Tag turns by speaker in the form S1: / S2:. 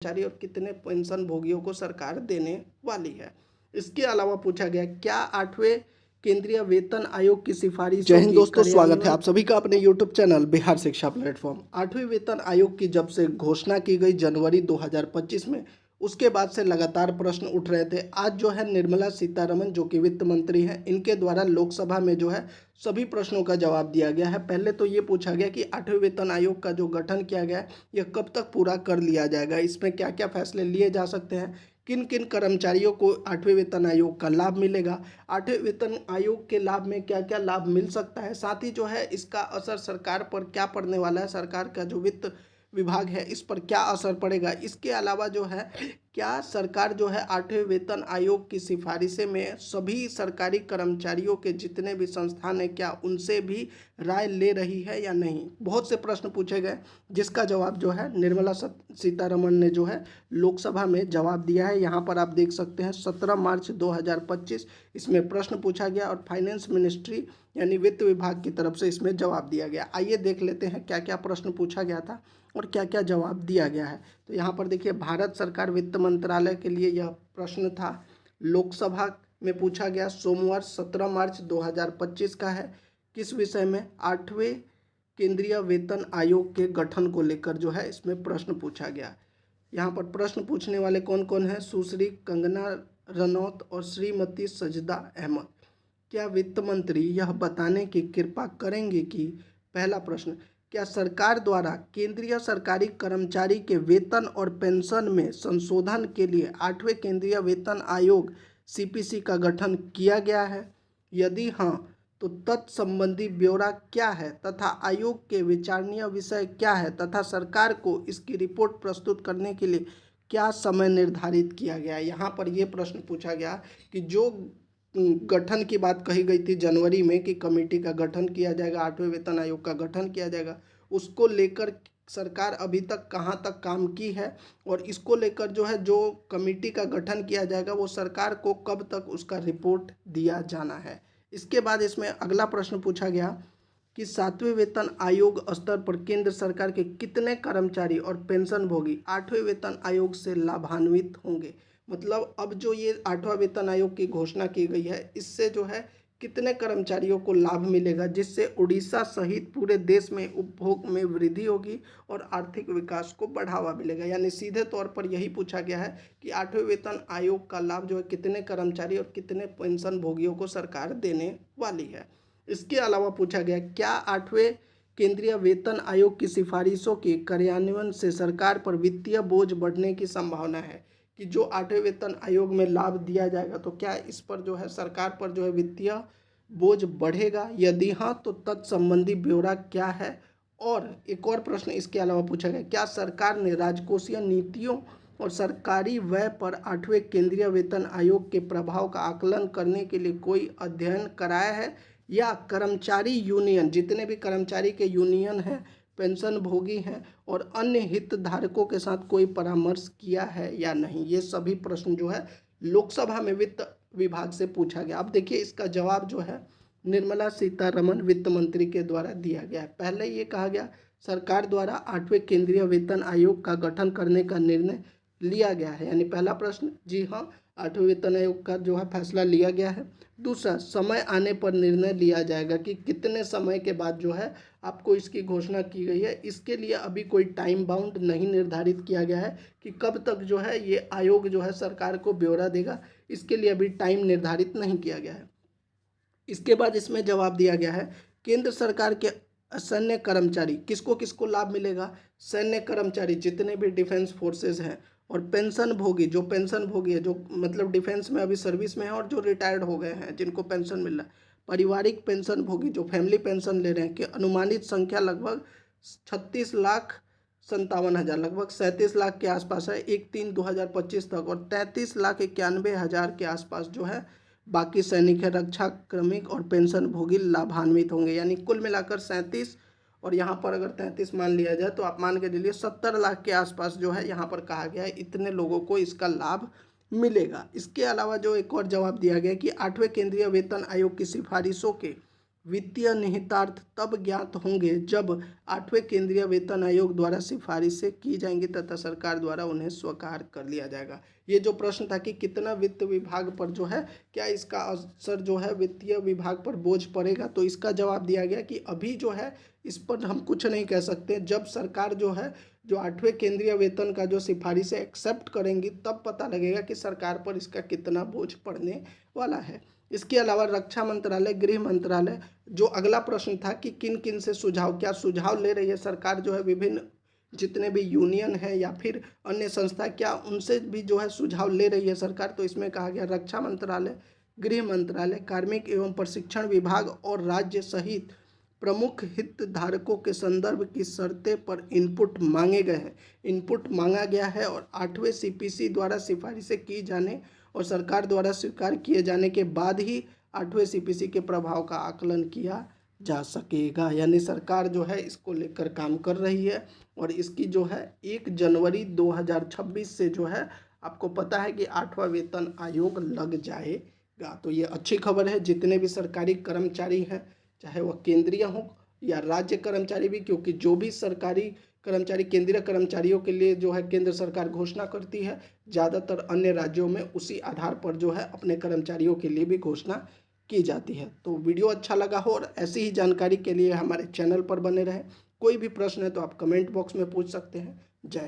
S1: कर्मचारी और कितने पेंशन भोगियों को सरकार देने वाली है। इसके अलावा पूछा गया क्या 8वें केंद्रीय वेतन आयोग की सिफारिशों
S2: जय हिंद
S1: की
S2: दोस्तों, स्वागत है
S1: कार्यान्वयन।
S2: आप सभी का अपने YouTube चैनल बिहार शिक्षा प्लेटफॉर्म।
S1: 8वें वेतन आयोग की जब से घोषणा की गई जनवरी 2025 में, उसके बाद से लगातार प्रश्न उठ रहे थे। आज जो है निर्मला सीतारमण जो कि वित्त मंत्री हैं, इनके द्वारा लोकसभा में जो है सभी प्रश्नों का जवाब दिया गया है। पहले तो ये पूछा गया कि 8वें वेतन आयोग का जो गठन किया गया है यह कब तक पूरा कर लिया जाएगा, इसमें क्या क्या फैसले लिए जा सकते हैं, किन किन कर्मचारियों को 8वें वेतन आयोग का लाभ मिलेगा, 8वें वेतन आयोग के लाभ में क्या क्या लाभ मिल सकता है, साथ ही जो है इसका असर सरकार पर क्या पड़ने वाला है, सरकार का जो वित्त विभाग है इस पर क्या असर पड़ेगा। इसके अलावा जो है क्या सरकार जो है 8वें वेतन आयोग की सिफारिशें में सभी सरकारी कर्मचारियों के जितने भी संस्थान हैं क्या उनसे भी राय ले रही है या नहीं। बहुत से प्रश्न पूछे गए जिसका जवाब जो है निर्मला सीतारमण ने जो है लोकसभा में जवाब दिया है। यहाँ पर आप देख सकते हैं 17 मार्च 2025 इसमें प्रश्न पूछा गया और फाइनेंस मिनिस्ट्री यानी वित्त विभाग की तरफ से इसमें जवाब दिया गया। आइए देख लेते हैं क्या क्या प्रश्न पूछा गया था और क्या क्या जवाब दिया गया है। तो यहाँ पर देखिए भारत सरकार वित्त मंत्रालय के लिए यह प्रश्न था, लोकसभा में पूछा गया, सोमवार 17 मार्च 2025 का है। किस विषय में? 8वें केंद्रीय वेतन आयोग के गठन को लेकर जो है इसमें प्रश्न पूछा गया। यहाँ पर प्रश्न पूछने वाले कौन कौन हैं? सुश्री कंगना रनौत और श्रीमती सजदा अहमद। क्या वित्त मंत्री यह बताने की कृपा करेंगे कि पहला प्रश्न, क्या सरकार द्वारा केंद्रीय सरकारी कर्मचारी के वेतन और पेंशन में संशोधन के लिए 8वें केंद्रीय वेतन आयोग सीपीसी का गठन किया गया है? यदि हाँ तो तत्संबंधी ब्यौरा क्या है तथा आयोग के विचारणीय विषय क्या है तथा सरकार को इसकी रिपोर्ट प्रस्तुत करने के लिए क्या समय निर्धारित किया गया है। यहाँ पर यह प्रश्न पूछा गया कि जो गठन की बात कही गई थी जनवरी में कि कमेटी का गठन किया जाएगा, 8वें वेतन आयोग का गठन किया जाएगा, उसको लेकर सरकार अभी तक कहाँ तक काम की है और इसको लेकर जो है जो कमेटी का गठन किया जाएगा वो सरकार को कब तक उसका रिपोर्ट दिया जाना है। इसके बाद इसमें अगला प्रश्न पूछा गया कि 7वें वेतन आयोग स्तर पर केंद्र सरकार के कितने कर्मचारी और पेंशन भोगी 8वें वेतन आयोग से लाभान्वित होंगे। मतलब अब जो ये 8वां वेतन आयोग की घोषणा की गई है इससे जो है कितने कर्मचारियों को लाभ मिलेगा, जिससे उड़ीसा सहित पूरे देश में उपभोग में वृद्धि होगी और आर्थिक विकास को बढ़ावा मिलेगा। यानी सीधे तौर पर यही पूछा गया है कि 8वें वेतन आयोग का लाभ जो है कितने कर्मचारी और कितने पेंशन भोगियों को सरकार देने वाली है। इसके अलावा पूछा गया क्या 8वें केंद्रीय वेतन आयोग की सिफारिशों के कार्यान्वयन से सरकार पर वित्तीय बोझ बढ़ने की संभावना है, कि जो 8वें वेतन आयोग में लाभ दिया जाएगा तो क्या इस पर जो है सरकार पर जो है वित्तीय बोझ बढ़ेगा, यदि हाँ तो तत्संबंधी ब्यौरा क्या है। और एक और प्रश्न इसके अलावा पूछा गया क्या सरकार ने राजकोषीय नीतियों और सरकारी व्यय पर 8वें केंद्रीय वेतन आयोग के प्रभाव का आकलन करने के लिए कोई अध्ययन कराया है या कर्मचारी यूनियन, जितने भी कर्मचारी के यूनियन हैं, पेंशन भोगी हैं और अन्य हितधारकों के साथ कोई परामर्श किया है या नहीं। ये सभी प्रश्न जो है लोकसभा में वित्त विभाग से पूछा गया। अब देखिए इसका जवाब जो है निर्मला सीतारमण वित्त मंत्री के द्वारा दिया गया है। पहले ये कहा गया सरकार द्वारा 8वें केंद्रीय वेतन आयोग का गठन करने का निर्णय लिया गया है, यानी पहला प्रश्न जी हाँ 8वें वेतन आयोग का जो है फैसला लिया गया है। दूसरा, समय आने पर निर्णय लिया जाएगा कि कितने समय के बाद जो है आपको इसकी घोषणा की गई है। इसके लिए अभी कोई टाइम बाउंड नहीं निर्धारित किया गया है कि कब तक जो है ये आयोग जो है सरकार को ब्यौरा देगा, इसके लिए अभी टाइम निर्धारित नहीं किया गया है। इसके बाद इसमें जवाब दिया गया है केंद्र सरकार के सैन्य कर्मचारी किसको किसको लाभ मिलेगा। सैन्य कर्मचारी जितने भी डिफेंस फोर्सेज हैं और पेंशन भोगी, जो पेंशन भोगी है जो मतलब डिफेंस में अभी सर्विस में है और जो रिटायर्ड हो गए हैं जिनको पेंशन मिल रहा है, पारिवारिक पेंशन भोगी जो फैमिली पेंशन ले रहे हैं कि अनुमानित संख्या लगभग 36,57,000 लगभग 37 लाख के आसपास है 1/3/2025 तक, और 33,91,000 के आसपास जो है बाकी सैनिक है, रक्षा क्रमिक और पेंशन भोगी लाभान्वित होंगे। यानी कुल मिलाकर 37 और यहाँ पर अगर 33 मान लिया जाए तो आप मान के चलिए 70 लाख के आसपास जो है यहाँ पर कहा गया है इतने लोगों को इसका लाभ मिलेगा। इसके अलावा जो एक और जवाब दिया गया कि 8वें केंद्रीय वेतन आयोग की सिफारिशों के वित्तीय निहितार्थ तब ज्ञात होंगे जब 8वें केंद्रीय वेतन आयोग द्वारा सिफारिशें की जाएंगी तथा सरकार द्वारा उन्हें स्वीकार कर लिया जाएगा। ये जो प्रश्न था कि कितना वित्त विभाग पर जो है, क्या इसका असर जो है वित्तीय विभाग पर बोझ पड़ेगा, तो इसका जवाब दिया गया कि अभी जो है इस पर हम कुछ नहीं कह सकते। जब सरकार जो है जो 8वें केंद्रीय वेतन का जो सिफारिशें एक्सेप्ट करेंगी तब पता लगेगा कि सरकार पर इसका कितना बोझ पड़ने वाला है। इसके अलावा रक्षा मंत्रालय, गृह मंत्रालय, जो अगला प्रश्न था कि किन किन से सुझाव, क्या सुझाव ले रही है सरकार जो है विभिन्न जितने भी यूनियन है या फिर अन्य संस्था, क्या उनसे भी जो है सुझाव ले रही है सरकार, तो इसमें कहा गया रक्षा मंत्रालय, गृह मंत्रालय, कार्मिक एवं प्रशिक्षण विभाग और राज्य सहित प्रमुख हितधारकों के संदर्भ की शर्तें पर इनपुट मांगे गए हैं। इनपुट मांगा गया है और 8वें सीपीसी द्वारा सिफारिशें की जाने और सरकार द्वारा स्वीकार किए जाने के बाद ही 8वें सीपीसी के प्रभाव का आकलन किया जा सकेगा। यानी सरकार जो है इसको लेकर काम कर रही है और इसकी जो है 1 जनवरी 2026 से जो है आपको पता है कि 8वां वेतन आयोग लग जाएगा। तो ये अच्छी खबर है जितने भी सरकारी कर्मचारी हैं, चाहे वह केंद्रीय हो या राज्य कर्मचारी भी, क्योंकि जो भी सरकारी कर्मचारी केंद्रीय कर्मचारियों के लिए जो है केंद्र सरकार घोषणा करती है, ज़्यादातर अन्य राज्यों में उसी आधार पर जो है अपने कर्मचारियों के लिए भी घोषणा की जाती है। तो वीडियो अच्छा लगा हो और ऐसी ही जानकारी के लिए हमारे चैनल पर बने रहें। कोई भी प्रश्न है तो आप कमेंट बॉक्स में पूछ सकते हैं। जय हिंद।